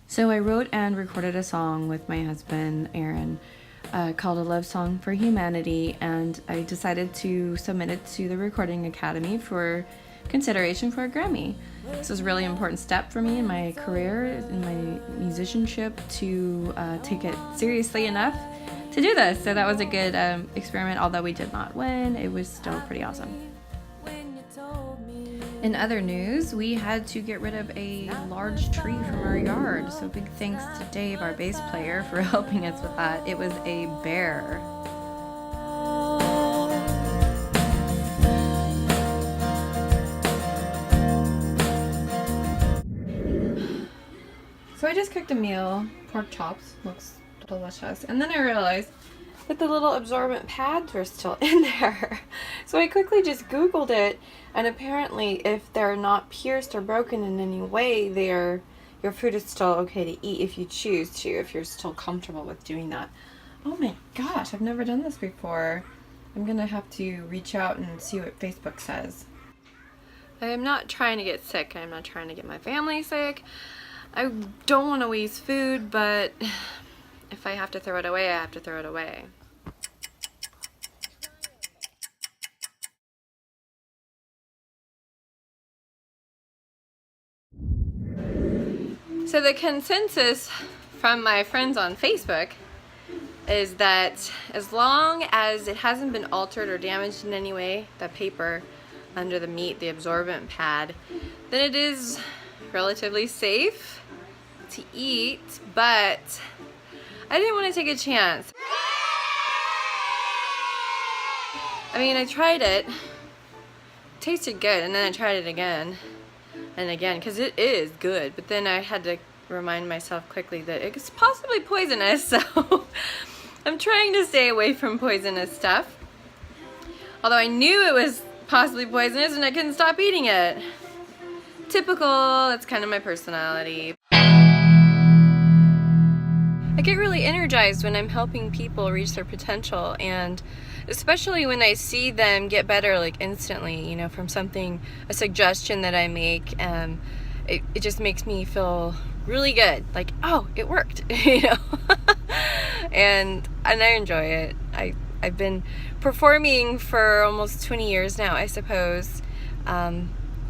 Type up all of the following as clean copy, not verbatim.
So I wrote and recorded a song with my husband, Aaron, called A Love Song for Humanity, and I decided to submit it to the Recording Academy for consideration for a Grammy. This was a really important step for me in my career, in my musicianship, to take it seriously enough to do this. So that was a good experiment, although we did not win. It was still pretty awesome. In other news, we had to get rid of a large tree from our yard, so big thanks to Dave, our bass player, for helping us with that. It was a bear. So I just cooked a meal, pork chops, looks delicious, and then I realized that the little absorbent pads were still in there. So I quickly just Googled it, and apparently if they're not pierced or broken in any way, your food is still okay to eat if you choose to, if you're still comfortable with doing that. Oh my gosh, I've never done this before. I'm gonna have to reach out and see what Facebook says. I am not trying to get sick. I'm not trying to get my family sick. I don't want to waste food, but if I have to throw it away, I have to throw it away. So the consensus from my friends on Facebook is that as long as it hasn't been altered or damaged in any way, the paper under the meat, the absorbent pad, then it is relatively safe to eat, but I didn't want to take a chance. I mean, I tried it, tasted good, and then I tried it again and again, because it is good, but then I had to remind myself quickly that it's possibly poisonous, so I'm trying to stay away from poisonous stuff. Although I knew it was possibly poisonous and I couldn't stop eating it. Typical, that's kind of my personality. I get really energized when I'm helping people reach their potential, and especially when I see them get better like instantly, you know, from something, a suggestion that I make, it just makes me feel really good, like, oh, it worked, you know. and I enjoy it. I've been performing for almost 20 years now, I suppose.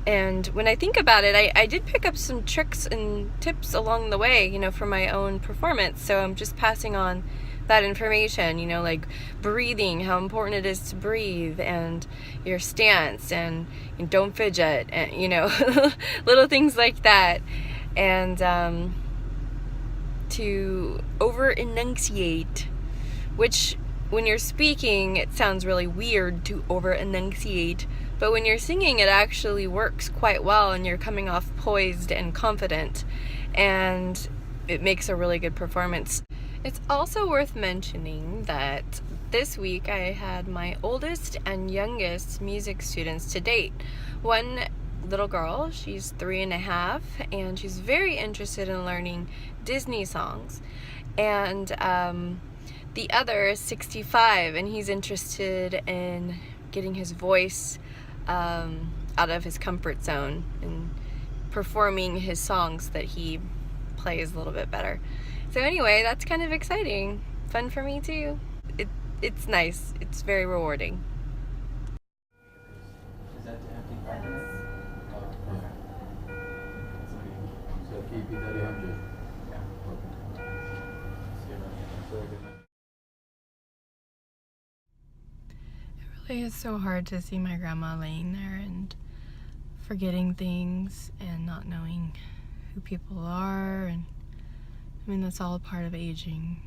And when I think about it, I did pick up some tricks and tips along the way, you know, for my own performance. So I'm just passing on that information, you know, like breathing, how important it is to breathe, and your stance, and don't fidget, and, you know, little things like that. And to over-enunciate, which when you're speaking, it sounds really weird to over-enunciate, but when you're singing, it actually works quite well, and you're coming off poised and confident, and it makes a really good performance. It's also worth mentioning that this week I had my oldest and youngest music students to date. One little girl, she's 3.5, and she's very interested in learning Disney songs. And the other is 65, and he's interested in getting his voice out of his comfort zone and performing his songs that he plays a little bit better. So anyway, that's kind of exciting. Fun for me too. It's nice. It's very rewarding. Is that to empty pockets? So keep it 300. Yeah. It really is so hard to see my grandma laying there and forgetting things and not knowing who people are, and I mean, that's all a part of aging,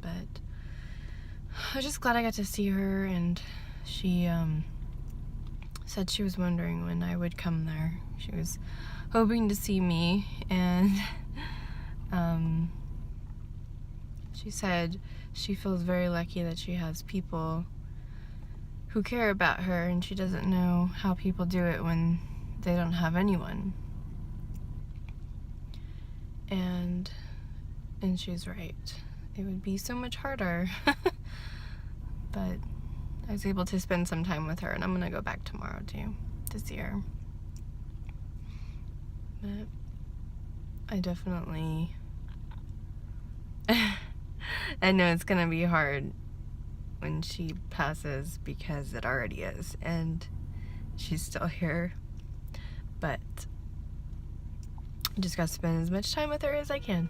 but I was just glad I got to see her, and she said she was wondering when I would come there. She was hoping to see me, and she said she feels very lucky that she has people who care about her, and she doesn't know how people do it when they don't have anyone. And she's right. It would be so much harder. But I was able to spend some time with her, and I'm gonna go back tomorrow too to see her. But I definitely I know it's gonna be hard when she passes because it already is, and she's still here. But I just gotta spend as much time with her as I can.